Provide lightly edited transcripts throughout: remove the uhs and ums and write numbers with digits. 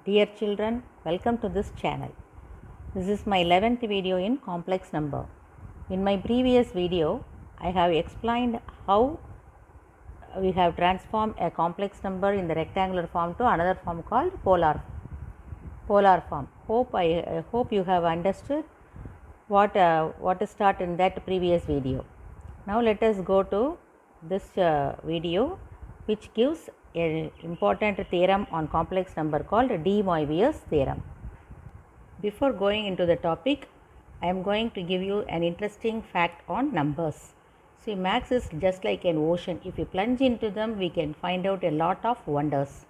Dear children, welcome to this channel. This is my 11th video in complex number. In my previous video, I have explained how we have transformed a complex number in the rectangular form to another form called polar form. I hope you have understood what is taught in that previous video. Now let us go to this video, which gives an important theorem on complex number called De Moivre's theorem. Before going into the topic, I am going to give you an interesting fact on numbers. See, maths is just like an ocean. If you plunge into them, we can find out a lot of wonders.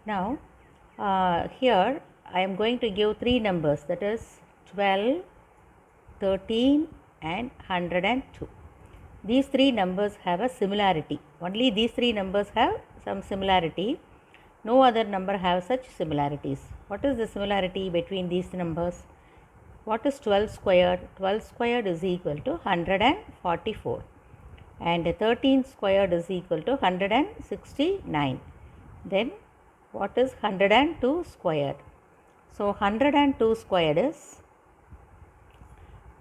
Now, here I am going to give three numbers, that is 12, 13 and 102. These three numbers have a similarity. Only these three numbers have some similarity. No other number have such similarities. What is the similarity between these numbers? What is 12 squared? 12 squared is equal to 144. And 13 squared is equal to 169. Then what is 102 squared? So 102 squared is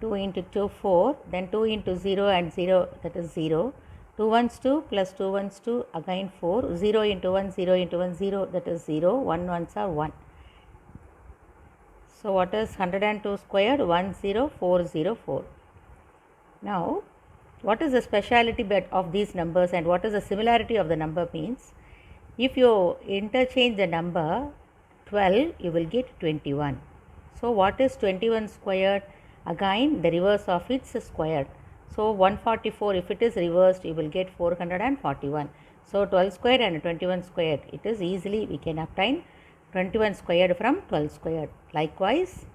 2 into 2 4, then 2 into 0 and 0, that is 0. 2 ones 2 plus 2 ones 2, again 4. 0 into 1, 0 into 1, 0, that is 0. 1 ones are 1. So what is 102 squared? 10404. Now what is the speciality of these numbers and what is the similarity of the number means? If you interchange the number 12, you will get 21. So what is 21 squared? Again the reverse of its squared. So 144, if it is reversed, you will get 441. So 12 squared and 21 squared, it is easily we can obtain 21 squared from 12 squared. Likewise,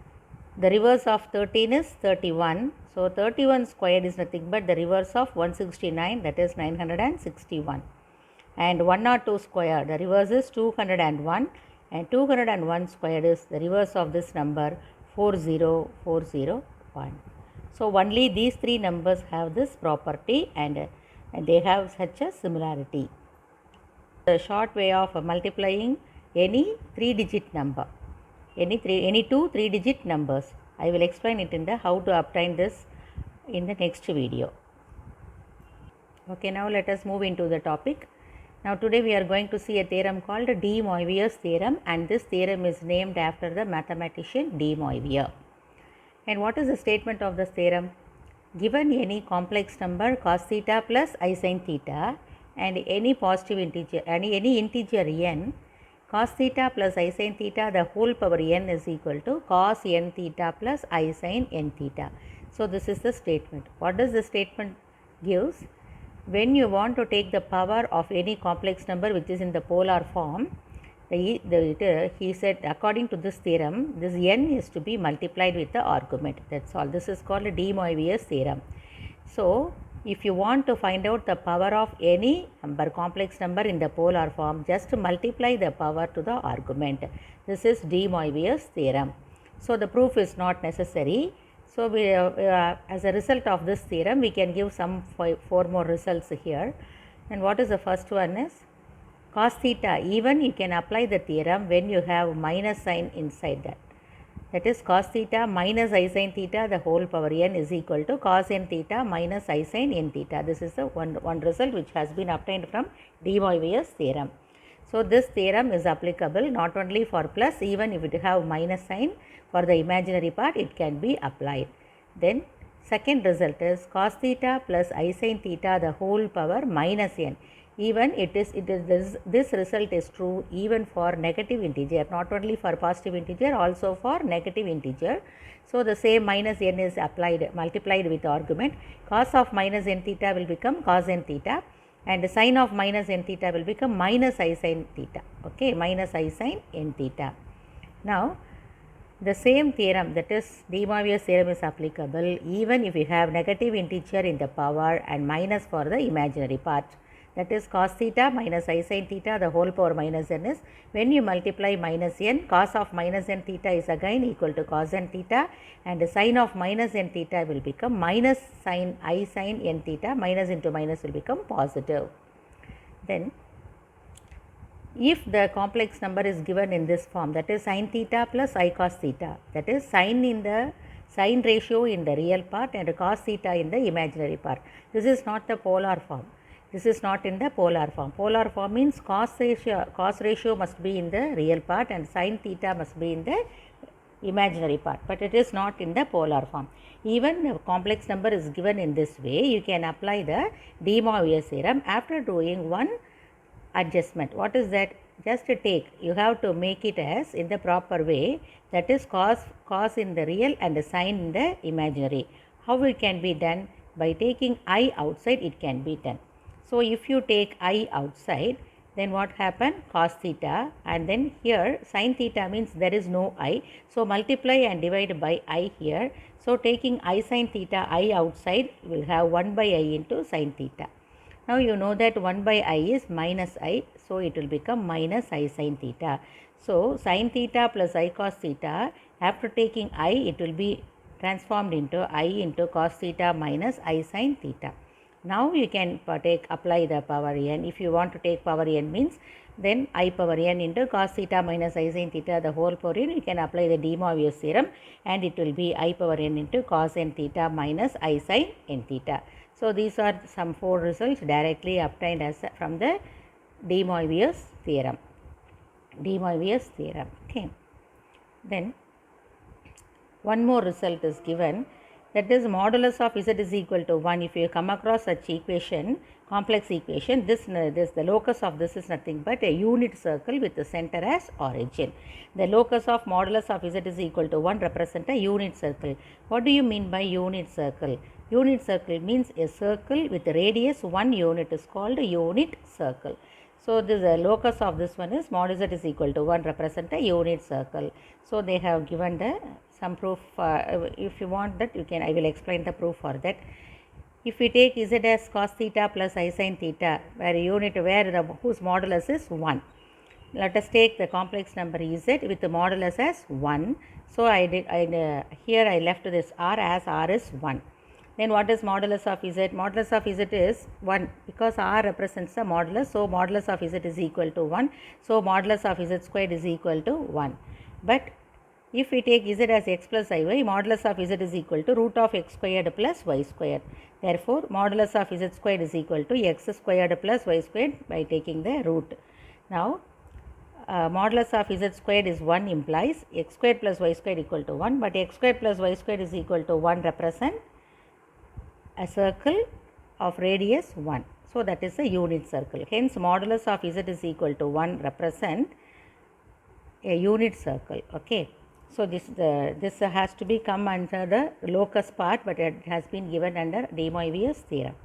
the reverse of 13 is 31. So 31 squared is nothing but the reverse of 169, that is 961. And 102 squared, the reverse is 201, and 201 squared is the reverse of this number 40401. So only these three numbers have this property and they have such a similarity. The short way of multiplying any 3-digit number, any two 3-digit numbers. I will explain it in the how to obtain this in the next video. Okay, now let us move into the topic. Now today we are going to see a theorem called De Moivre's theorem, and this theorem is named after the mathematician De Moivre. And what is the statement of this theorem? Given any complex number cos theta plus I sin theta and any positive integer, any integer n, cos theta plus I sin theta the whole power n is equal to cos n theta plus I sin n theta. So this is the statement. What does the statement gives? When you want to take the power of any complex number which is in the polar form, he said according to this theorem, this n is to be multiplied with the argument. That's all. This is called De Moivre's theorem. So if you want to find out the power of any complex number in the polar form, just multiply the power to the argument. This is De Moivre's theorem. So the proof is not necessary. So we, as a result of this theorem, we can give some four more results here. And what is the first one is cos theta. Even you can apply the theorem when you have minus sign inside that. That is cos theta minus I sin theta the whole power n is equal to cos n theta minus I sin n theta. This is the one result which has been obtained from De Moivre's theorem. So this theorem is applicable not only for plus, even if it have minus sign for the imaginary part, it can be applied. Then second result is cos theta plus I sin theta the whole power minus n. Even this result is true even for negative integer, not only for positive integer, also for negative integer. So the same minus n is multiplied with argument. Cos of minus n theta will become cos n theta, and the sin of minus n theta will become minus I sin theta. Okay, minus I sin n theta. Now the same theorem, that is De Moivre's theorem, is applicable even if you have negative integer in the power and minus for the imaginary part. That is cos theta minus I sin theta the whole power minus n is, when you multiply minus n, cos of minus n theta is again equal to cos n theta, and the sin of minus n theta will become minus sin I sin n theta. Minus into minus will become positive. Then if the complex number is given in this form, that is sin theta plus I cos theta, that is sin ratio in the real part and cos theta in the imaginary part. This is not the polar form. This is not in the polar form. Polar form means cos ratio must be in the real part and sin theta must be in the imaginary part, but it is not in the polar form. Even a complex number is given in this way, you can apply the de Moivre's theorem after doing one adjustment. What is that? Just take, you have to make it as in the proper way, that is cos in the real and sin in the imaginary. How it can be done? By taking I outside, it can be done. So if you take I outside, then what happen? Cos theta, and then here sin theta means there is no I, so multiply and divide by I here. So taking I sin theta, I outside, will have 1 by I into sin theta. Now you know that 1 by I is minus I, so it will become minus I sin theta. So sin theta plus I cos theta, after taking I, it will be transformed into I into cos theta minus I sin theta. Now you can apply the power n. If you want to take power n means, then I power n into cos theta minus I sin theta the whole power n, you can apply the de Moivre's theorem and it will be I power n into cos n theta minus I sin n theta. So these are some 4 results directly obtained as from the de Moivre's theorem. De Moivre's theorem. Okay. Then one more result is given, that is modulus of z is equal to 1. If you come across such equation, complex equation, this the locus of this is nothing but a unit circle with the center as origin. The locus of modulus of z is equal to 1 represent a unit circle. What do you mean by unit circle? Unit circle means a circle with radius 1 unit is called a unit circle. So this locus of this one is mod z is equal to 1 represent a unit circle. So they have given the some proof. If you want that, you can, I will explain the proof for that. If we take z as cos theta plus I sin theta, where whose modulus is 1. Let us take the complex number z with the modulus as 1. So here I left this r as r is 1. Then what is modulus of z? Modulus of z is 1 because r represents the modulus. So modulus of z is equal to 1. So modulus of z squared is equal to 1. But if we take z as x plus iy, modulus of z is equal to root of x squared plus y squared. Therefore, modulus of z squared is equal to x squared plus y squared by taking the root. Now, modulus of z squared is 1 implies x squared plus y squared equal to 1, but x squared plus y squared is equal to 1 represent a circle of radius 1. So, that is a unit circle. Hence, modulus of z is equal to 1 represent a unit circle. Okay. So, this has to be come under the locus part, but it has been given under de Moivre's theorem.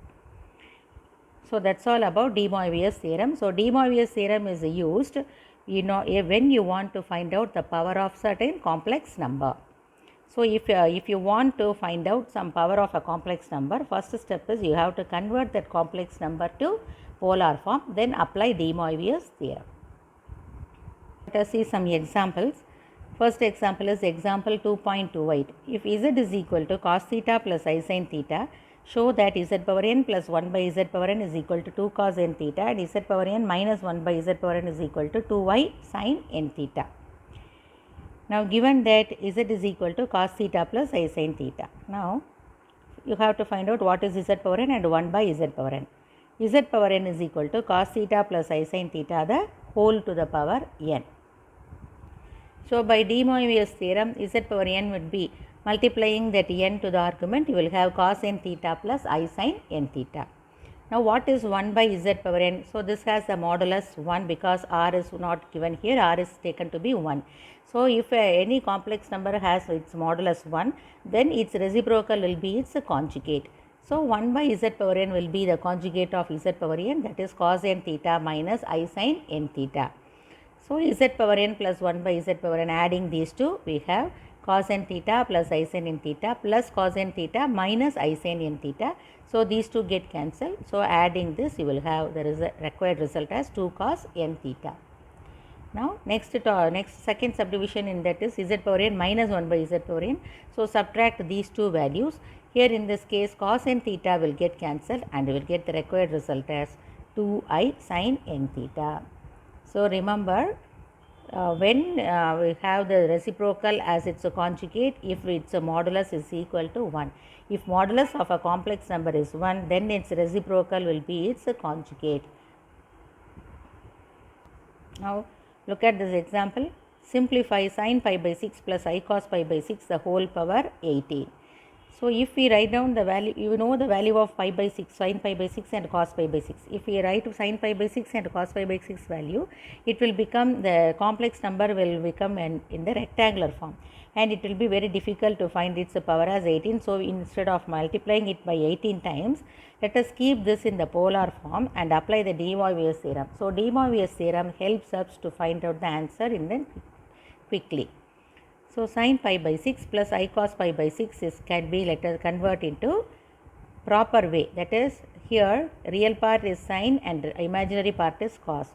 So, that is all about de Moivre's theorem. So, de Moivre's theorem is used, when you want to find out the power of certain complex number. So, if you want to find out some power of a complex number, first step is you have to convert that complex number to polar form, then apply de Moivre's theorem. Let us see some examples. First example is example 2.28. If z is equal to cos theta plus I sin theta, show that z power n plus 1 by z power n is equal to 2 cos n theta and z power n minus 1 by z power n is equal to 2y sin n theta. Now, given that z is equal to cos theta plus I sin theta. Now, you have to find out what is z power n and 1 by z power n. Z power n is equal to cos theta plus I sin theta the whole to the power n. So, by de Moivre's theorem, z power n would be multiplying that n to the argument, you will have cos n theta plus I sin n theta. Now, what is 1 by z power n? So, this has a modulus 1 because r is not given here, r is taken to be 1. So, if any complex number has its modulus 1, then its reciprocal will be its conjugate. So, 1 by z power n will be the conjugate of z power n, that is cos n theta minus I sin n theta. So, z power n plus 1 by z power n, adding these two, we have cos n theta plus I sin n theta plus cos n theta minus I sin n theta. So, these two get cancelled. So, adding this, you will have the required result as 2 cos n theta. Now, next second subdivision in that is z power n minus 1 by z power n. So, subtract these two values. Here in this case, cos n theta will get cancelled and you will get the required result as 2i sin n theta. So remember, when we have the reciprocal as its a conjugate, if its a modulus is equal to 1. If modulus of a complex number is 1, then its reciprocal will be its a conjugate. Now look at this example. Simplify sin pi by 6 plus I cos pi by 6 the whole power 18. So if we write down the value, you know the value of pi by 6, sin pi by 6 and cos pi by 6. If we write sin pi by 6 and cos pi by 6 value, it will become, the complex number will become in the rectangular form, and it will be very difficult to find its power as 18. So instead of multiplying it by 18 times, let us keep this in the polar form and apply the de Moivre's theorem. So de Moivre's theorem helps us to find out the answer in the quickly. So sin pi by 6 plus I cos pi by 6 can be, let us convert into proper way. That is, here real part is sin and imaginary part is cos.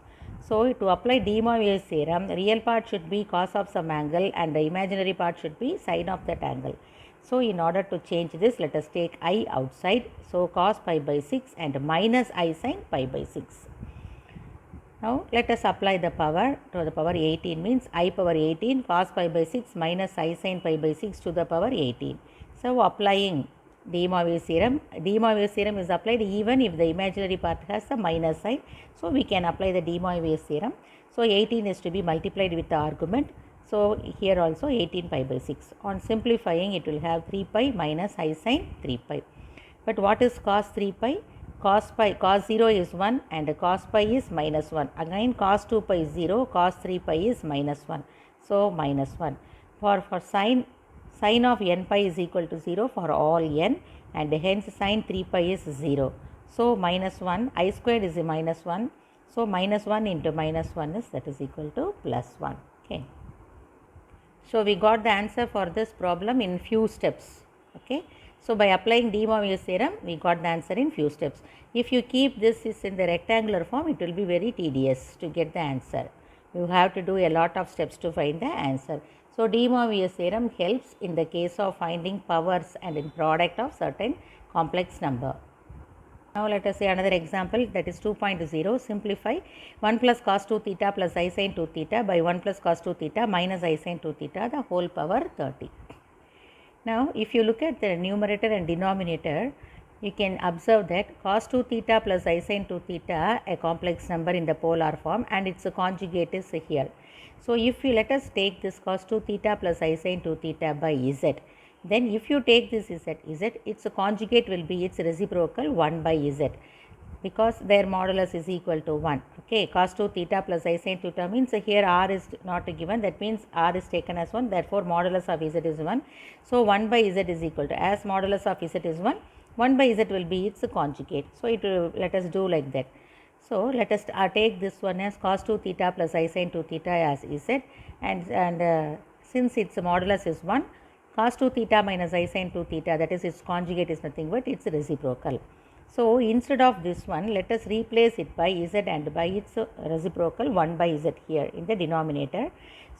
So to apply de Moivre's theorem, real part should be cos of some angle and the imaginary part should be sin of that angle. So in order to change this, let us take I outside. So cos pi by 6 and minus I sin pi by 6. Now let us apply the power to the power 18, means I power 18 cos pi by 6 minus I sin pi by 6 to the power 18. So applying de Moivre's theorem, de Moivre's theorem is applied even if the imaginary part has the minus sign. So we can apply the de Moivre's theorem. So 18 is to be multiplied with the argument. So here also 18 pi by 6. On simplifying, it will have 3 pi minus I sin 3 pi. But what is cos 3 pi? Cos 0 is 1 and cos pi is minus 1. Again cos 2 pi is 0, cos 3 pi is minus 1. So minus 1. For sin of n pi is equal to 0 for all n, and hence sin 3 pi is 0. So minus 1, I squared is a minus 1. So minus 1 into minus 1 is, that is equal to plus 1. Okay. So we got the answer for this problem in few steps. Okay. So by applying de Moivre's theorem, we got the answer in few steps. If you keep this is in the rectangular form, it will be very tedious to get the answer. You have to do a lot of steps to find the answer. So de Moivre's theorem helps in the case of finding powers and in product of certain complex number. Now let us say another example, that is 2.0. Simplify 1 plus cos 2 theta plus I sin 2 theta by 1 plus cos 2 theta minus I sin 2 theta the whole power 30. Now if you look at the numerator and denominator, you can observe that cos 2 theta plus I sin 2 theta, a complex number in the polar form, and its conjugate is here. So if you let us take this cos 2 theta plus I sin 2 theta by z, then if you take this z, its conjugate will be its reciprocal 1 by z, because their modulus is equal to 1. Okay, cos 2 theta plus I sin theta means here r is not given, that means r is taken as 1, therefore modulus of z is 1. So 1 by z is equal to, as modulus of z is 1 by z will be its conjugate. So it will, let us do like that. So let us take this one as cos 2 theta plus I sin 2 theta as z, and since its modulus is 1, cos 2 theta minus I sin 2 theta, that is its conjugate is nothing but its reciprocal. So instead of this one, let us replace it by z and by its reciprocal 1 by z here in the denominator.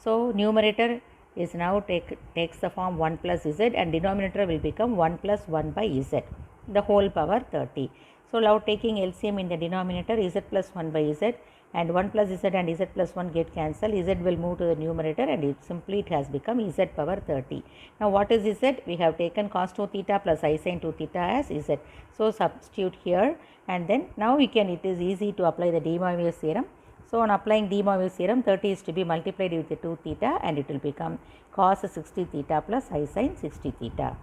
So numerator is now takes the form 1 plus z, and denominator will become 1 plus 1 by z, the whole power 30. So now taking LCM in the denominator, z plus 1 by z, and 1 plus z and z plus 1 get cancelled, z will move to the numerator, and it has become z power 30. Now what is z? We have taken cos 2 theta plus I sin 2 theta as z. So substitute here, and then now it is easy to apply the de Moivre's theorem. So on applying de Moivre's theorem, 30 is to be multiplied with the 2 theta, and it will become cos 60 theta plus I sin 60 theta.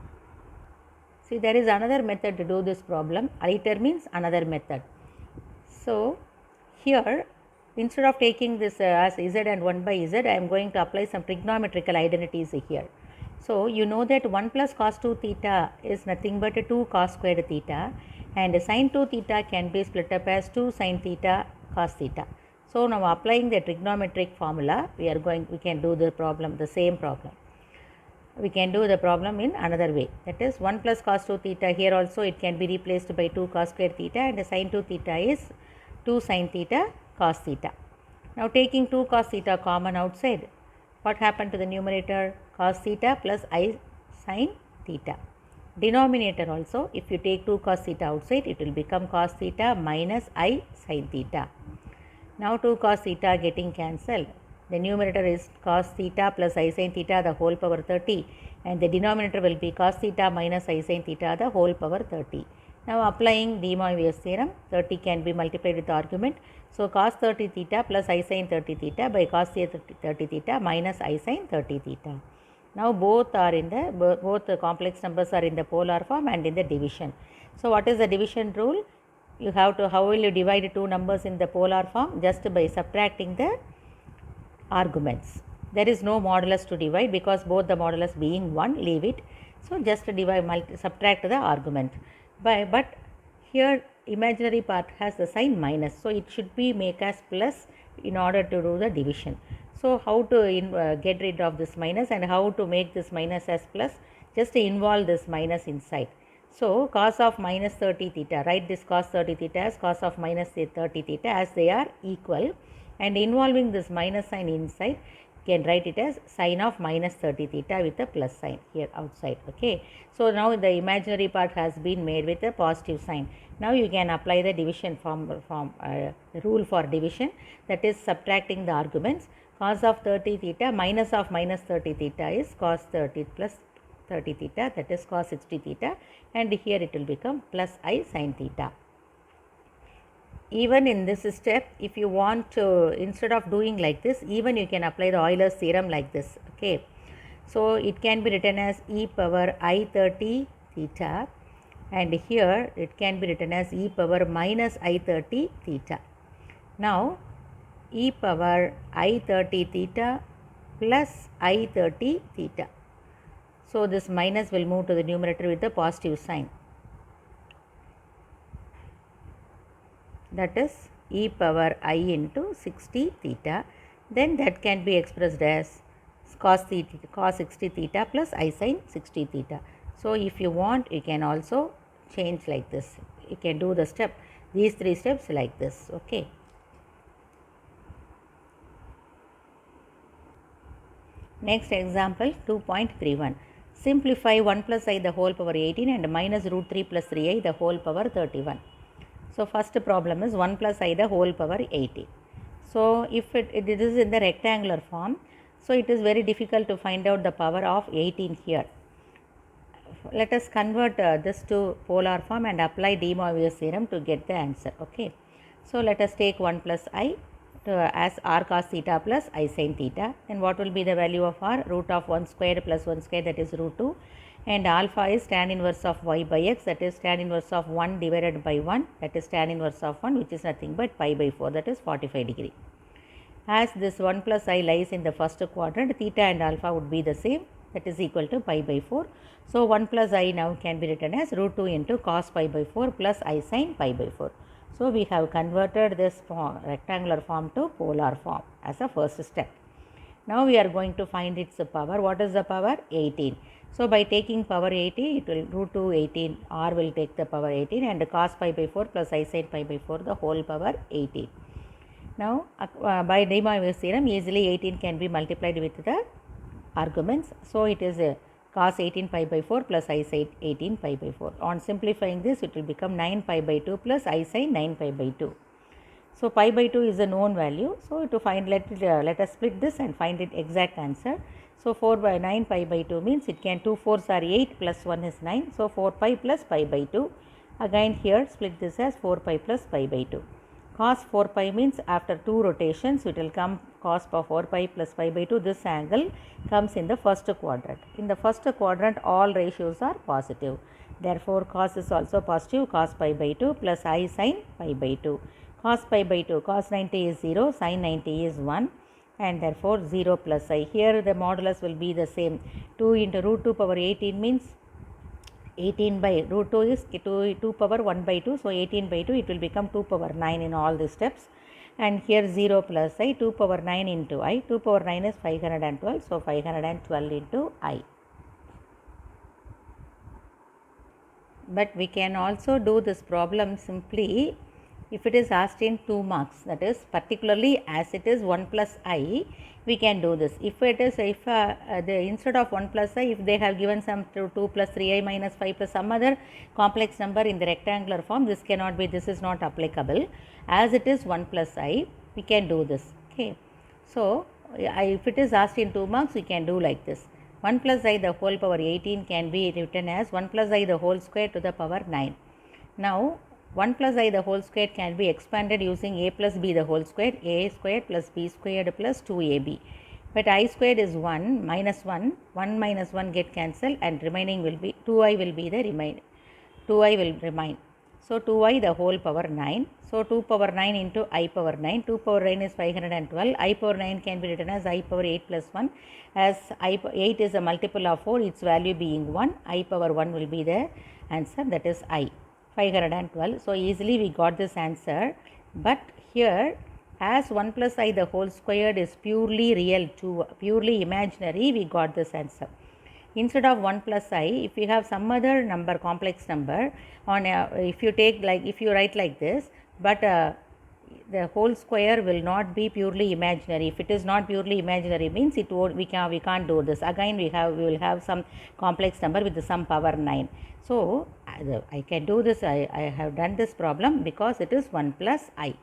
See, there is another method to do this problem. Iter means another method. So here, instead of taking this as z and 1 by z, I am going to apply some trigonometrical identities here. So you know that 1 plus cos 2 theta is nothing but 2 cos squared theta, and sin 2 theta can be split up as 2 sin theta cos theta. So now applying the trigonometric formula, we can do the problem, the same problem. We can do the problem in another way, that is 1 plus cos 2 theta, here also it can be replaced by 2 cos squared theta, and sin 2 theta is 2 sin theta cos theta. Now taking 2 cos theta common outside, what happened to the numerator? Cos theta plus I sin theta. Denominator also, if you take 2 cos theta outside, it will become cos theta minus I sin theta. Now 2 cos theta getting cancelled. The numerator is cos theta plus I sin theta the whole power 30, and the denominator will be cos theta minus I sin theta the whole power 30. Now applying de Moivre's theorem, 30 can be multiplied with the argument. So cos 30 theta plus I sin 30 theta by cos 30 theta minus I sin 30 theta. Now both the complex numbers are in the polar form and in the division. So what is the division rule? You have to, how will you divide two numbers in the polar form? Just by subtracting the arguments. There is no modulus to divide because both the modulus being 1, leave it. So just divide, subtract the argument. But here imaginary part has the sign minus, so it should be make as plus in order to do the division. So how to get rid of this minus and how to make this minus as plus? Just involve this minus inside. So cos of minus 30 theta, write this cos 30 theta as cos of minus 30 theta as they are equal, and involving this minus sign inside, can write it as sine of minus 30 theta with a plus sign here outside. Okay. So now the imaginary part has been made with a positive sign. Now you can apply the division rule for division, that is subtracting the arguments. Cos of 30 theta minus of minus 30 theta is cos 30 plus 30 theta, that is cos 60 theta, and here it will become plus I sin theta. Even in this step, if you want to, instead of doing like this, even you can apply the Euler's theorem like this. Okay. So it can be written as e power I 30 theta, and here it can be written as e power minus I 30 theta. Now e power I 30 theta plus I 30 theta. So this minus will move to the numerator with the positive sign. That is e power I into 60 theta. Then that can be expressed as cos 60 theta plus I sin 60 theta. So if you want, you can also change like this. You can do the step, these three steps like this. Okay. Next example 2.31. Simplify 1 plus I the whole power 18 and minus root 3 plus 3I the whole power 31. So first problem is 1 plus I the whole power 18. So if it is in the rectangular form, so it is very difficult to find out the power of 18 here. Let us convert this to polar form and apply de Moivre's theorem to get the answer. Okay. So let us take 1 plus I as r cos theta plus I sin theta. Then what will be the value of r? Root of 1 squared plus 1 squared, that is root 2. And alpha is tan inverse of y by x, that is tan inverse of 1 divided by 1, that is tan inverse of 1, which is nothing but pi by 4, that is 45 degree. As this 1 plus I lies in the first quadrant, theta and alpha would be the same, that is equal to pi by 4. So 1 plus I now can be written as root 2 into cos pi by 4 plus I sin pi by 4. So we have converted this rectangular form to polar form as a first step. Now we are going to find its power. What is the power? 18. So by taking power 18, it will root 2 18, r will take the power 18, and cos pi by 4 plus I sin pi by 4 the whole power 18. Now by de Moivre's theorem, easily 18 can be multiplied with the arguments. So it is cos 18 pi by 4 plus I sin 18 pi by 4. On simplifying this, it will become 9 pi by 2 plus I sin 9 pi by 2. So pi by 2 is a known value. So to find, let us split this and find it exact answer. So 4 by 9 pi by 2 means it can 2 4s are 8 plus 1 is 9. So 4 pi plus pi by 2. Again here split this as 4 pi plus pi by 2. Cos 4 pi means after 2 rotations it will come cos of 4 pi plus pi by 2. This angle comes in the first quadrant. In the first quadrant all ratios are positive. Therefore cos is also positive, cos pi by 2 plus I sin pi by 2. Cos pi by 2, cos 90 is 0, sin 90 is 1, and therefore 0 plus I. Here the modulus will be the same. 2 into root 2 power 18 means 18 by root 2 is 2 power 1 by 2. So 18 by 2 it will become 2 power 9 in all the steps. And here 0 plus I, 2 power 9 into I. 2 power 9 is 512. So 512 into I. But we can also do this problem simply if it is asked in 2 marks, that is particularly as it is 1 plus I, we can do this. If it is, instead of 1 plus I, if they have given some 2 plus 3I minus 5 plus some other complex number in the rectangular form, this cannot be, this is not applicable. As it is 1 plus I, we can do this. Okay. So, if it is asked in 2 marks, we can do like this. 1 plus I the whole power 18 can be written as 1 plus I the whole square to the power 9. Now, 1 plus I the whole square can be expanded using a plus b the whole square, a squared plus b squared plus 2ab. But I squared is 1 minus 1, 1 minus 1 get cancelled and remaining will be 2i will be the remain. 2i will remain. So, 2i the whole power 9. So, 2 power 9 into I power 9. 2 power 9 is 512. I power 9 can be written as I power 8 plus 1. As 8 is a multiple of 4, its value being 1. I power 1 will be the answer, that is I. 512. So, easily we got this answer. But here, as 1 plus I the whole squared is purely real, purely imaginary, we got this answer. Instead of 1 plus I, if you have some other number, complex number, if you take like, if you write like this, but the whole square will not be purely imaginary. If it is not purely imaginary, means it won't, we can't do this. Again, we will have some complex number with some power 9. So, I can do this. I have done this problem because it is 1 plus I.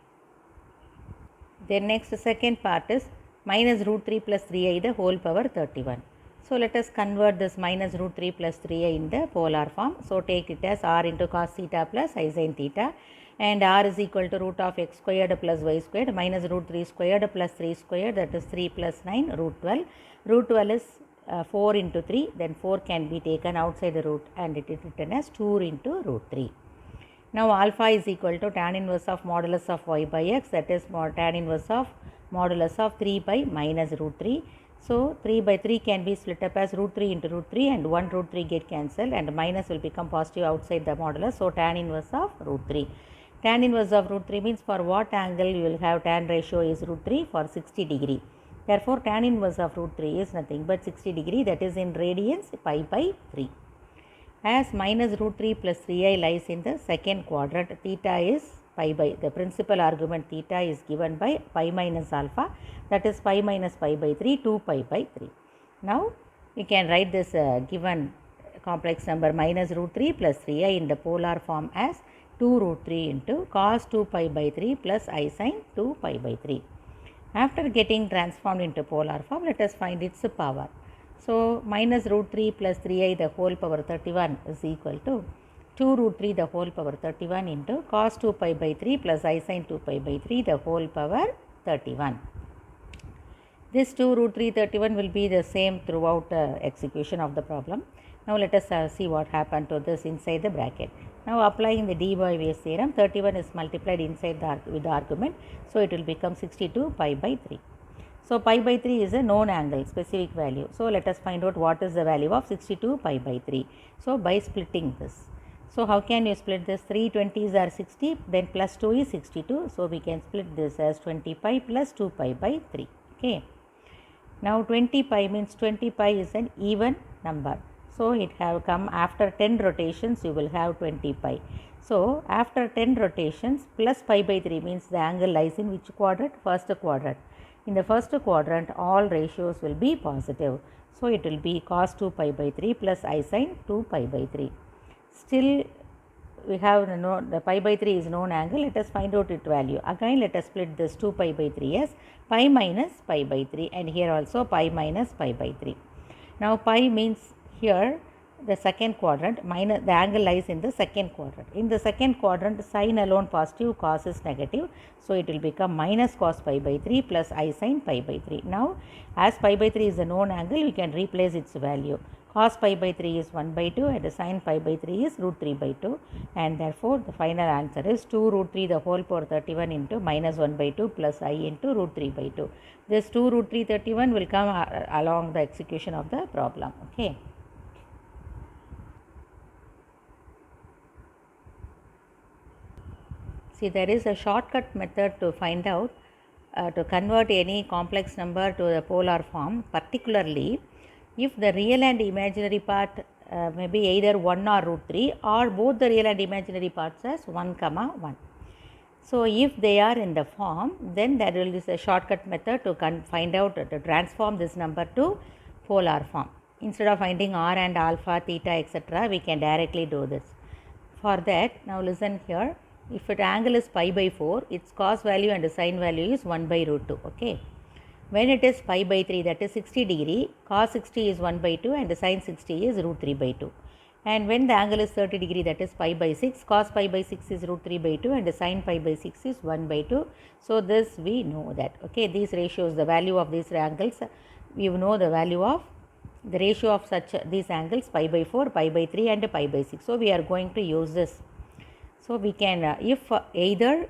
Then next, second part is minus root 3 plus 3i the whole power 31. So, let us convert this minus root 3 plus 3i in the polar form. So, take it as r into cos theta plus I sin theta, and r is equal to root of x squared plus y squared minus root 3 squared plus 3 squared, that is 3 plus 9 root 12. Root 12 is 4 into 3, then 4 can be taken outside the root and it is written as 2 into root 3. Now, alpha is equal to tan inverse of modulus of y by x, that is tan inverse of modulus of 3 by minus root 3. So, 3 by 3 can be split up as root 3 into root 3 and 1 root 3 get cancelled and minus will become positive outside the modulus. So, tan inverse of root 3. Tan inverse of root 3 means for what angle you will have tan ratio is root 3 for 60 degree. Therefore, tan inverse of root 3 is nothing but 60 degree, that is in radians pi by 3. As minus root 3 plus 3i lies in the second quadrant, theta is pi by, the principal argument theta is given by pi minus alpha, that is pi minus pi by 3, 2 pi by 3. Now, we can write this given complex number minus root 3 plus 3i in the polar form as 2 root 3 into cos 2 pi by 3 plus I sin 2 pi by 3. After getting transformed into polar form, let us find its power. So, minus root 3 plus 3i the whole power 31 is equal to 2 root 3 the whole power 31 into cos 2 pi by 3 plus I sin 2 pi by 3 the whole power 31. This 2 root 3 31 will be the same throughout execution of the problem. Now, let us see what happened to this inside the bracket. Now, applying the de Moivre's theorem, 31 is multiplied inside with the argument. So, it will become 62 pi by 3. So, pi by 3 is a known angle, specific value. So, let us find out what is the value of 62 pi by 3. So, by splitting this. So, how can you split this? 3 20s are 60, then plus 2 is 62. So, we can split this as 20 pi plus 2 pi by 3. Okay. Now, 20 pi means 20 pi is an even number. So, it have come after 10 rotations, you will have 20 pi. So, after 10 rotations plus pi by 3 means the angle lies in which quadrant? First quadrant. In the first quadrant, all ratios will be positive. So, it will be cos 2 pi by 3 plus I sin 2 pi by 3. Still, we have the pi by 3 is known angle. Let us find out its value. Again, let us split this 2 pi by 3 as pi minus pi by 3, and here also pi minus pi by 3. Now, pi means here the second quadrant, minus the angle lies in the second quadrant. In the second quadrant, sin alone positive, cos is negative. So, it will become minus cos pi by 3 plus I sin pi by 3. Now, as pi by 3 is a known angle, we can replace its value. Cos pi by 3 is 1 by 2 and sin pi by 3 is root 3 by 2, and therefore, the final answer is 2 root 3 the whole power 31 into minus 1 by 2 plus I into root 3 by 2. This 2 root 3 31 will come along the execution of the problem. Okay. See, there is a shortcut method to find out, to convert any complex number to the polar form, particularly if the real and imaginary part may be either 1 or root 3 or both the real and imaginary parts as 1 comma 1. So, if they are in the form, then there is a shortcut method to find out, to transform this number to polar form. Instead of finding r and alpha, theta, etc., we can directly do this. For that, now listen here. if an angle is pi by 4, its cos value and sine value is 1 by root 2. Okay. When it is pi by 3, that is 60 degree, cos 60 is 1 by 2 and sin 60 is root 3 by 2. And when the angle is 30 degree, that is pi by 6, cos pi by 6 is root 3 by 2 and sin pi by 6 is 1 by 2. So, this we know that. Okay, these ratios, the value of these angles, we know the value of the ratio of such these angles pi by 4, pi by 3 and pi by 6. So, we are going to use this. So, we can if either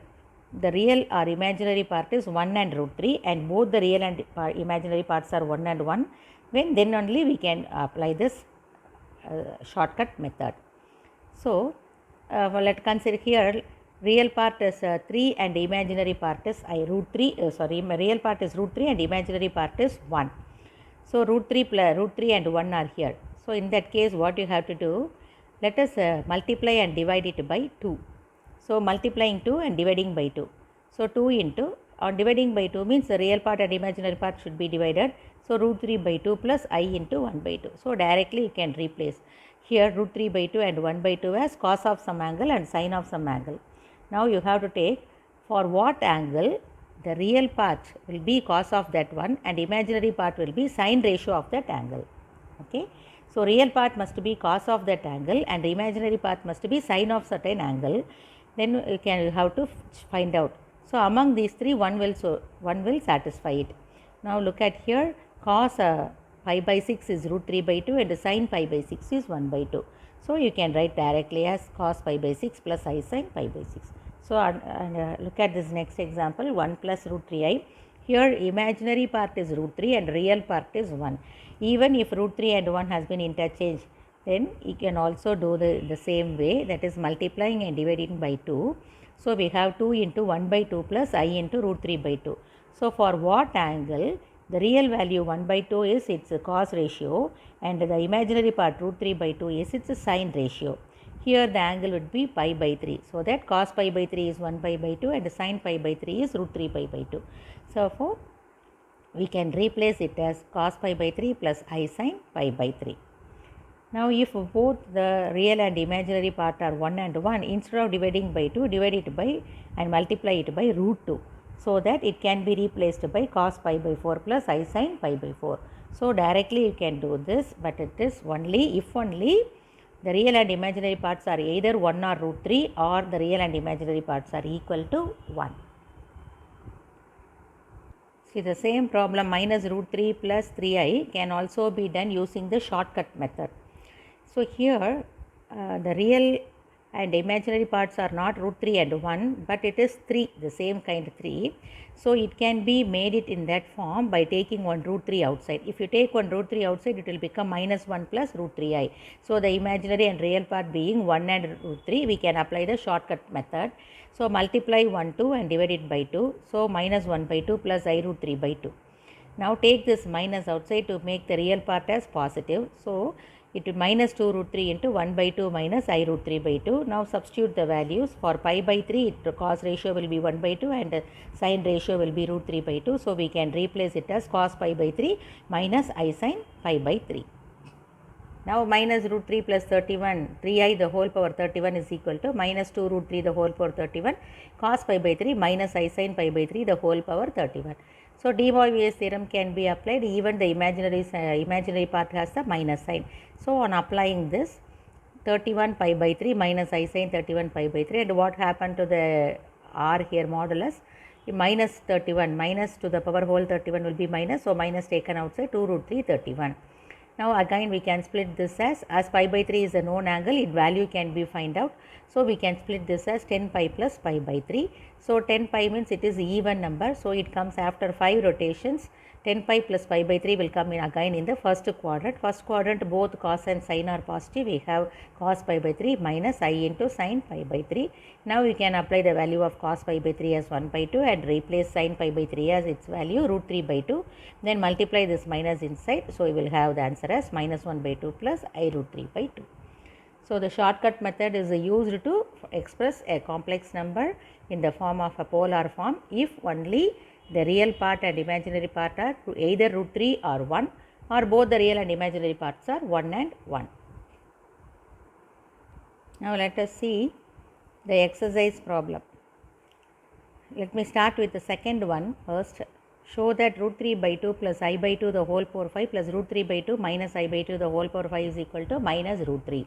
the real or imaginary part is 1 and root 3 and both the real and imaginary parts are 1 and 1, then only we can apply this shortcut method. So, let us consider here real part is 3 and imaginary part is root 3, real part is root 3 and imaginary part is 1. So, root 3 and 1 are here. So, in that case what you have to do, let us multiply and divide it by 2. So, multiplying 2 and dividing by 2. So, 2 into dividing by 2 means the real part and imaginary part should be divided. So, root 3 by 2 plus I into 1 by 2. So, directly you can replace here root 3 by 2 and 1 by 2 as cos of some angle and sin of some angle. Now, you have to take for what angle the real part will be cos of that one and imaginary part will be sin ratio of that angle. Okay. So, real part must be cos of that angle and imaginary part must be sin of certain angle. Then you have to find out. So, among these three one will satisfy it. Now, look at here, cos pi by 6 is root 3 by 2 and sin pi by 6 is 1 by 2. So, you can write directly as cos pi by 6 plus I sin pi by 6. So, look at this next example, 1 plus root 3i. Here imaginary part is root 3 and real part is 1. Even if root 3 and 1 has been interchanged, then you can also do the same way, that is multiplying and dividing by 2. So, we have 2 into 1 by 2 plus I into root 3 by 2. So, for what angle the real value 1 by 2 is its cos ratio and the imaginary part root 3 by 2 is its sin ratio. Here the angle would be pi by 3. So, that cos pi by 3 is 1 pi by 2 and sin pi by 3 is root 3 pi by 2. So, for we can replace it as cos pi by 3 plus I sin pi by 3. Now, if both the real and imaginary part are 1 and 1, instead of dividing by 2, divide it by and multiply it by root 2. So, that it can be replaced by cos pi by 4 plus I sin pi by 4. So, directly you can do this, but it is only if only the real and imaginary parts are either 1 or root 3 or the real and imaginary parts are equal to 1. See, the same problem minus root 3 plus 3i can also be done using the shortcut method. So, here the real and imaginary parts are not root 3 and 1, but it is 3, the same kind 3. So, it can be made it in that form by taking one root 3 outside. If you take one root 3 outside, it will become minus 1 plus root 3i. So, the imaginary and real part being 1 and root 3, we can apply the shortcut method. So, multiply 1 2 and divide it by 2. So, minus 1 by 2 plus I root 3 by 2. Now, take this minus outside to make the real part as positive. So, it will minus 2 root 3 into 1 by 2 minus I root 3 by 2. Now, substitute the values. For pi by 3, the cos ratio will be 1 by 2 and sin ratio will be root 3 by 2. So, we can replace it as cos pi by 3 minus I sin pi by 3. Now, minus root 3 plus 31, 3i the whole power 31 is equal to minus 2 root 3 the whole power 31, cos pi by 3 minus I sin pi by 3 the whole power 31. So, de Moivre's theorem can be applied, even the imaginary part has the minus sign. So, on applying this 31 pi by 3 minus I sin 31 pi by 3, and what happened to the r here modulus, minus 31 minus to the power whole 31 will be minus. So, minus taken outside 2 root 3 31. Now, again we can split this as pi by 3 is a known angle, its value can be find out. So, we can split this as 10 pi plus pi by 3. So, 10 pi means it is even number. So, it comes after 5 rotations. 10 pi plus pi by 3 will come in again in the first quadrant. First quadrant both cos and sin are positive. We have cos pi by 3 minus I into sin pi by 3. Now, we can apply the value of cos pi by 3 as 1 by 2 and replace sin pi by 3 as its value root 3 by 2. Then multiply this minus inside. So, we will have the answer as minus 1 by 2 plus I root 3 by 2. So, the shortcut method is used to express a complex number in the form of a polar form if only the real part and imaginary part are either root 3 or 1, or both the real and imaginary parts are 1 and 1. Now, let us see the exercise problem. Let me start with the second one first. Show that root 3 by 2 plus I by 2 the whole power 5 plus root 3 by 2 minus I by 2 the whole power 5 is equal to minus root 3.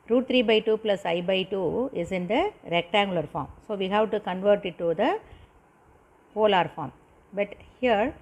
Root 3 by 2 plus I by 2 is in the rectangular form. So, we have to convert it to the polar form. But here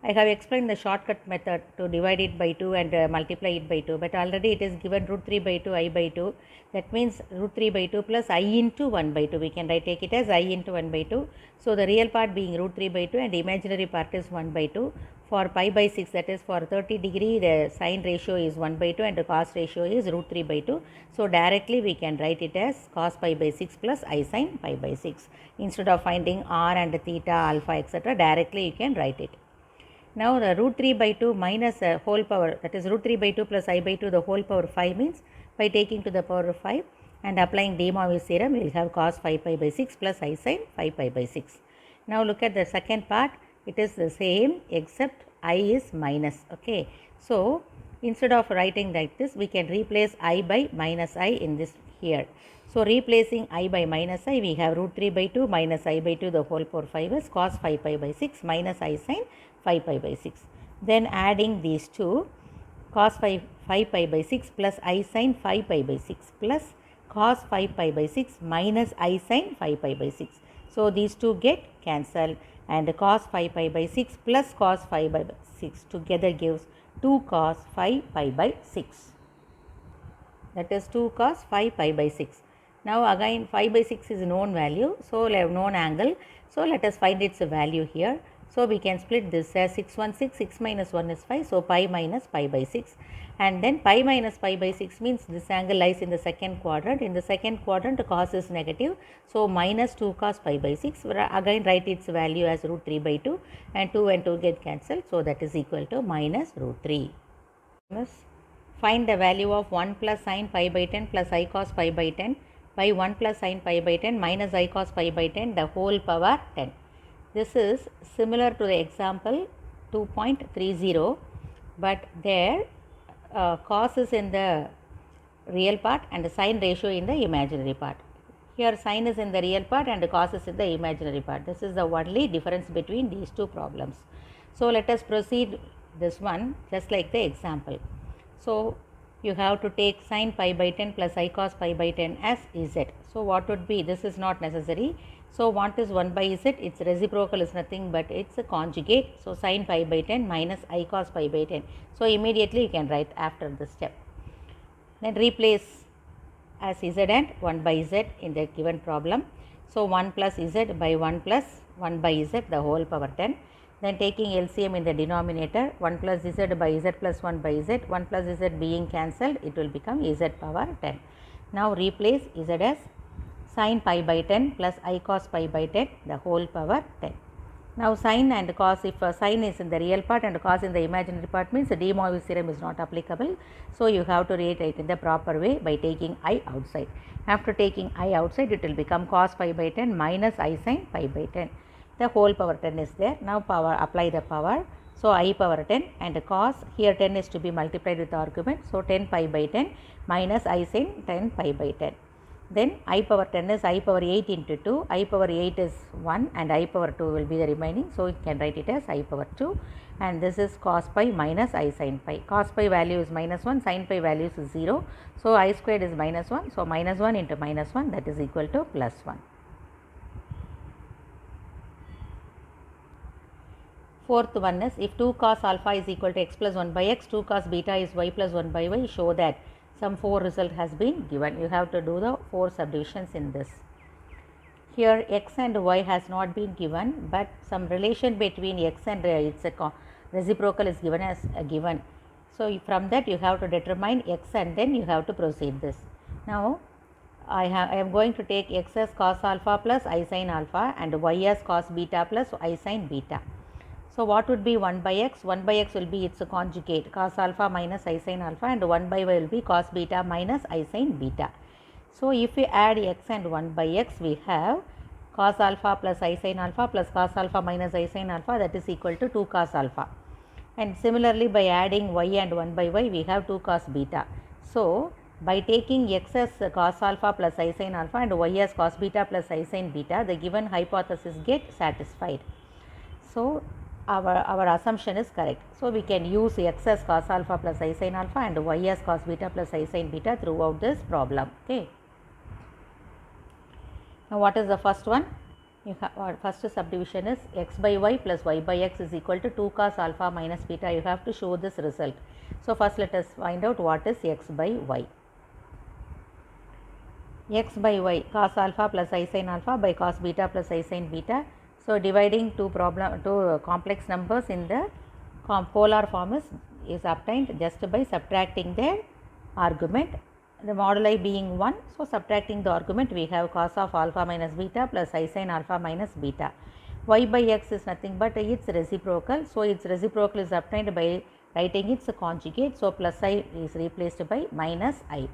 I have explained the shortcut method to divide it by 2 and multiply it by 2, but already it is given root 3 by 2 I by 2. That means root 3 by 2 plus I into 1 by 2. We can take it as I into 1 by 2. So, the real part being root 3 by 2 and the imaginary part is 1 by 2. For pi by 6, that is for 30 degree, the sine ratio is 1 by 2 and the cos ratio is root 3 by 2. So, directly we can write it as cos pi by 6 plus I sin pi by 6. Instead of finding r and theta, alpha, etc., directly you can write it. Now, the root 3 by 2 minus a whole power, that is root 3 by 2 plus I by 2 the whole power 5 means by taking to the power of 5 and applying de Moivre's theorem, we will have cos 5 pi by 6 plus I sin 5 pi by 6. Now, look at the second part, it is the same except I is minus. Okay. So, instead of writing like this, we can replace I by minus I in this here. So, replacing I by minus I, we have root 3 by 2 minus I by 2 the whole power 5 is cos 5 pi by 6 minus I sin 5 pi by 6. Then adding these two, cos 5 pi by 6 plus I sin 5 pi by 6 plus cos 5 pi by 6 minus I sin 5 pi by 6. So, these two get cancelled and cos 5 pi by 6 plus cos 5 by 6 together gives 2 cos 5 pi by 6. That is 2 cos 5 pi by 6. Now, again 5 by 6 is a known value. So, known angle. So, let us find its value here. So, we can split this as 6 1 6, 6 minus 1 is 5. So, pi minus pi by 6 and then pi minus pi by 6 means this angle lies in the second quadrant. In the second quadrant cos is negative. So, minus 2 cos pi by 6, again write its value as root 3 by 2 and 2 and 2 get cancelled. So, that is equal to minus root 3. Find the value of 1 plus sin pi by 10 plus I cos pi by 10 by 1 plus sin pi by 10 minus I cos pi by 10 the whole power 10. This is similar to the example 2.30, but there cos is in the real part and the sine ratio in the imaginary part. Here sine is in the real part and cos is in the imaginary part. This is the only difference between these two problems. So, let us proceed this one just like the example. So, you have to take sin pi by 10 plus I cos pi by 10 as z. So, what would be, this is not necessary. So, what is 1 by z? Its reciprocal is nothing but it's a conjugate. So, sin pi by 10 minus I cos pi by 10. So, immediately you can write after this step. Then replace as z and 1 by z in the given problem. So, 1 plus z by 1 plus 1 by z the whole power 10. Then taking LCM in the denominator, 1 plus z by z plus 1 by z, 1 plus z being cancelled, it will become z power 10. Now, replace z as sin pi by 10 plus I cos pi by 10 the whole power 10. Now, sin and cos, if sin is in the real part and cos in the imaginary part means the de Moivre's theorem is not applicable. So, you have to write it in the proper way by taking I outside. After taking I outside, it will become cos pi by 10 minus I sin pi by 10. The whole power 10 is there. Now, power, apply the power. So, I power 10 and cos, here 10 is to be multiplied with the argument. So, 10 pi by 10 minus I sin 10 pi by 10. Then I power 10 is I power 8 into 2, I power 8 is 1 and I power 2 will be the remaining. So, you can write it as I power 2 and this is cos pi minus I sin pi. Cos pi value is minus 1, sin pi value is 0. So, I squared is minus 1. So, minus 1 into minus 1 that is equal to plus 1. Fourth one is if 2 cos alpha is equal to x plus 1 by x, 2 cos beta is y plus 1 by y, show that some 4 result has been given. You have to do the 4 subdivisions in this. Here x and y has not been given, but some relation between x and its a reciprocal is given as a given. So, from that you have to determine x and then you have to proceed this. Now, I am going to take x as cos alpha plus I sin alpha and y as cos beta plus I sin beta. So, what would be 1 by x? 1 by x will be its a conjugate cos alpha minus I sin alpha and 1 by y will be cos beta minus I sin beta. So, if we add x and 1 by x, we have cos alpha plus I sin alpha plus cos alpha minus I sin alpha, that is equal to 2 cos alpha. And similarly, by adding y and 1 by y, we have 2 cos beta. So, by taking x as cos alpha plus I sin alpha and y as cos beta plus I sin beta, the given hypothesis get satisfied. So our assumption is correct. So we can use x as cos alpha plus I sin alpha and y as cos beta plus I sin beta throughout this problem. Okay. Now what is the first one? Our first subdivision is x by y plus y by x is equal to 2 cos alpha minus beta. You have to show this result. So first let us find out what is x by y. X by y, cos alpha plus I sin alpha by cos beta plus I sin beta. So dividing two complex numbers in the polar form is obtained just by subtracting their argument. The moduli being 1, so subtracting the argument we have cos of alpha minus beta plus I sin alpha minus beta. Y by x is nothing but its reciprocal, so its reciprocal is obtained by writing its conjugate, so plus I is replaced by minus I.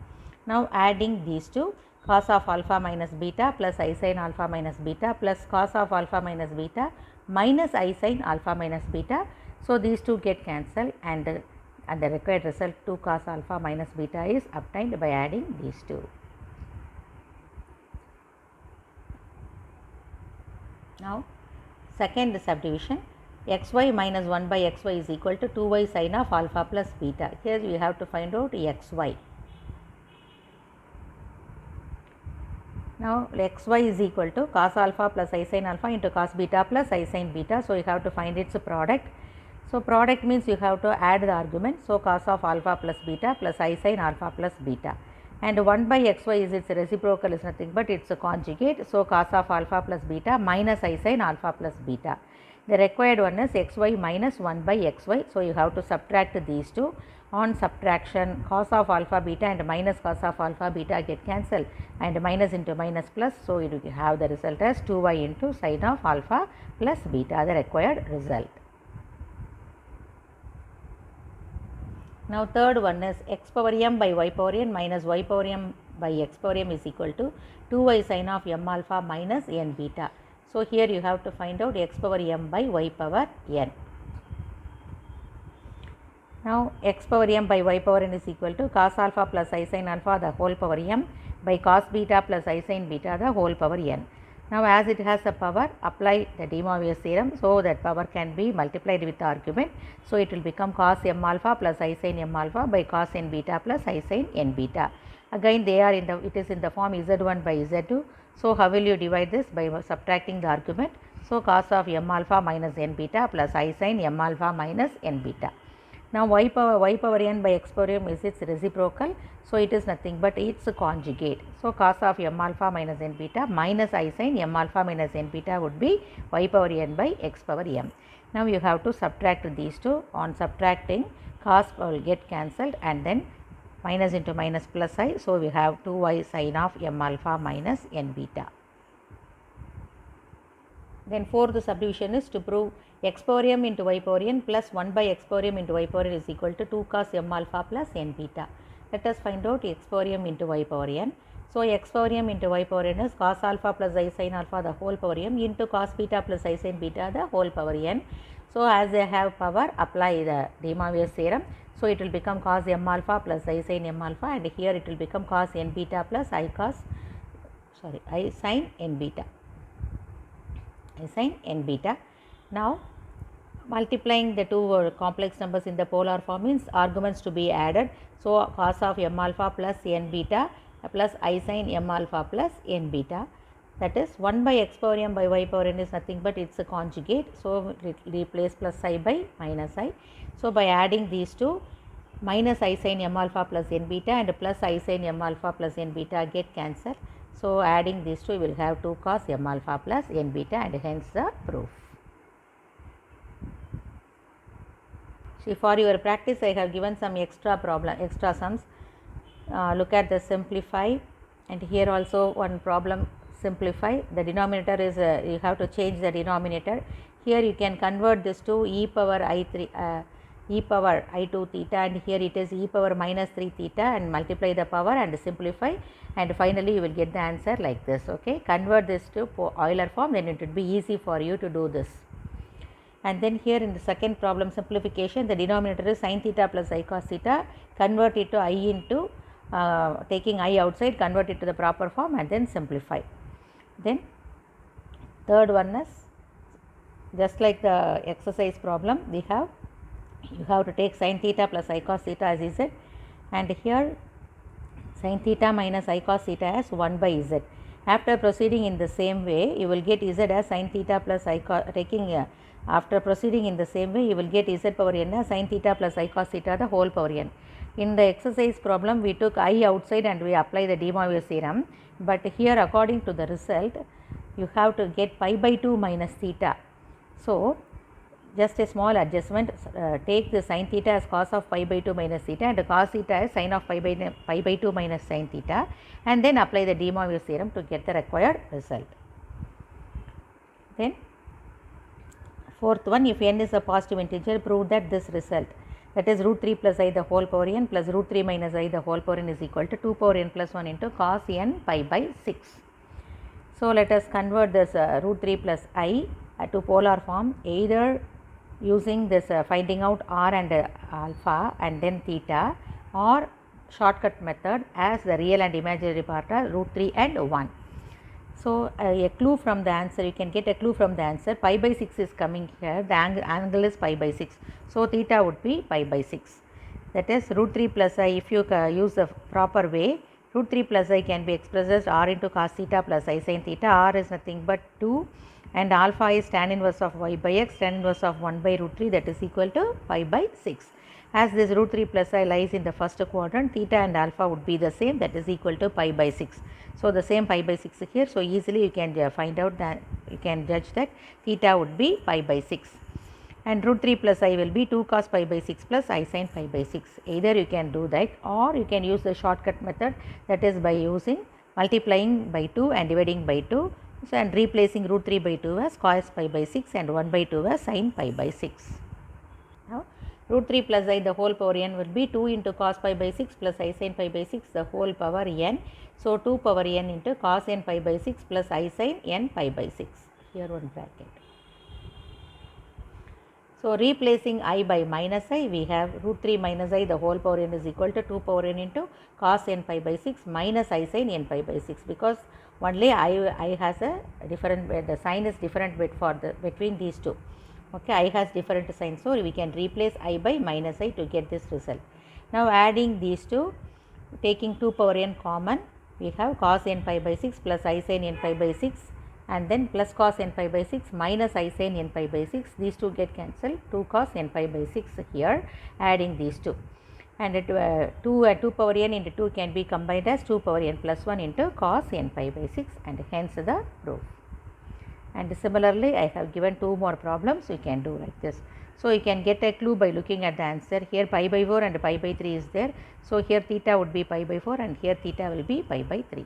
Now adding these two, cos of alpha minus beta plus I sin alpha minus beta plus cos of alpha minus beta minus I sin alpha minus beta. So these two get cancelled and the required result 2 cos alpha minus beta is obtained by adding these two. Now second subdivision, xy minus 1 by xy is equal to 2y sin of alpha plus beta. Here we have to find out xy. Now xy is equal to cos alpha plus I sin alpha into cos beta plus I sin beta. So you have to find its product. So product means you have to add the argument. So cos of alpha plus beta plus I sin alpha plus beta. And 1 by xy is its reciprocal is nothing but its a conjugate. So cos of alpha plus beta minus I sin alpha plus beta. The required one is xy minus 1 by xy. So you have to subtract these two. On subtraction, cos of alpha beta and minus cos of alpha beta get cancelled and minus into minus plus. So you have the result as 2y into sin of alpha plus beta, the required result. Now third one is x power m by y power n minus y power m by x power m is equal to 2y sin of m alpha minus n beta. So here you have to find out x power m by y power n. Now x power m by y power n is equal to cos alpha plus I sin alpha the whole power m by cos beta plus I sin beta the whole power n. Now as it has a power, apply the De Moivre's theorem, so that power can be multiplied with the argument. So it will become cos m alpha plus I sin m alpha by cos n beta plus I sin n beta. Again they are it is in the form z1 by z2. So how will you divide this? By subtracting the argument. So cos of m alpha minus n beta plus I sin m alpha minus n beta. Now y power n by x power m is its reciprocal, so it is nothing but its conjugate. So cos of m alpha minus n beta minus I sin m alpha minus n beta would be y power n by x power m. Now you have to subtract these two. On subtracting, cos will get cancelled and then minus into minus plus I. So we have 2y sin of m alpha minus n beta. Then fourth subdivision is to prove x power m into y power n plus 1 by x power m into y power n is equal to 2 cos m alpha plus n beta. Let us find out x power m into y power n. So x power m into y power n is cos alpha plus I sin alpha the whole power m into cos beta plus I sin beta the whole power n. So as they have power, apply the De Moivre's theorem. So it will become cos m alpha plus I sin m alpha, and here it will become cos n beta plus I sin n beta. I sin n beta. Now multiplying the two complex numbers in the polar form means arguments to be added. So cos of m alpha plus n beta plus I sin m alpha plus n beta, that is 1 by x power m by y power n is nothing but its a conjugate. So replace plus I by minus I. So by adding these two, minus I sin m alpha plus n beta and plus I sin m alpha plus n beta get cancelled. So adding these two, we will have 2 cos m alpha plus n beta, and hence the proof. See, for your practice I have given some extra sums. Look at the simplify, and here also one problem, simplify. The denominator is you have to change the denominator. Here you can convert this to e power I2 theta, and here it is e power minus 3 theta, and multiply the power and simplify, and finally you will get the answer like this. Okay, convert this to Euler form, then it would be easy for you to do this. And then here in the second problem simplification, the denominator is sin theta plus I cos theta. Convert it to I into taking I outside, convert it to the proper form and then simplify. Then third one is just like the exercise problem, you have to take sin theta plus I cos theta as z, and here sin theta minus I cos theta as 1 by z. After proceeding in the same way, you will get z as sin theta plus I cos, after proceeding in the same way, you will get z power n as sin theta plus I cos theta the whole power n. In the exercise problem, we took I outside and we apply the de Moivre's theorem, but here according to the result, you have to get pi by 2 minus theta. So, just a small adjustment, take the sin theta as cos of pi by 2 minus theta and cos theta as sin of pi by 2 minus sin theta, and then apply the de Moivre's theorem to get the required result. Then fourth one, if n is a positive integer, prove that this result, that is root 3 plus I the whole power n plus root 3 minus I the whole power n is equal to 2 power n plus 1 into cos n pi by 6. So, let us convert this root 3 plus I to polar form, either using this finding out r and alpha and then theta, or shortcut method as the real and imaginary part are root 3 and 1. So, a clue from the answer, you can get a clue from the answer, pi by 6 is coming here, the angle is pi by 6. So, theta would be pi by 6, that is root 3 plus I. If you use the proper way, root 3 plus I can be expressed as r into cos theta plus I sin theta. R is nothing but 2 and alpha is tan inverse of y by x, tan inverse of 1 by root 3, that is equal to pi by 6. As this root 3 plus I lies in the first quadrant, theta and alpha would be the same, that is equal to pi by 6. So, the same pi by 6 here. So, easily you can find out that, you can judge that theta would be pi by 6, and root 3 plus I will be 2 cos pi by 6 plus I sin pi by 6. Either you can do that, or you can use the shortcut method, that is by using multiplying by 2 and dividing by 2. So, and replacing root 3 by 2 as cos pi by 6 and 1 by 2 as sin pi by 6. Now, root 3 plus I the whole power n will be 2 into cos pi by 6 plus I sin pi by 6 the whole power n. So, 2 power n into cos n pi by 6 plus I sin n pi by 6, here one bracket. So, replacing I by minus I, we have root 3 minus I the whole power n is equal to 2 power n into cos n pi by 6 minus I sin n pi by 6, because only I has a different, the sign is different bit for the between these two. Okay, I has different sign, so we can replace I by minus I to get this result. Now, adding these two, taking 2 power n common, we have cos n pi by 6 plus I sin n pi by 6, and then plus cos n pi by 6 minus I sin n pi by 6, these two get cancelled, 2 cos n pi by 6 here, adding these two, and 2 power n into 2 can be combined as 2 power n plus 1 into cos n pi by 6, and hence the proof. And similarly, I have given 2 more problems, you can do like this. So, you can get a clue by looking at the answer. Here pi by 4 and pi by 3 is there. So, here theta would be pi by 4 and here theta will be pi by 3.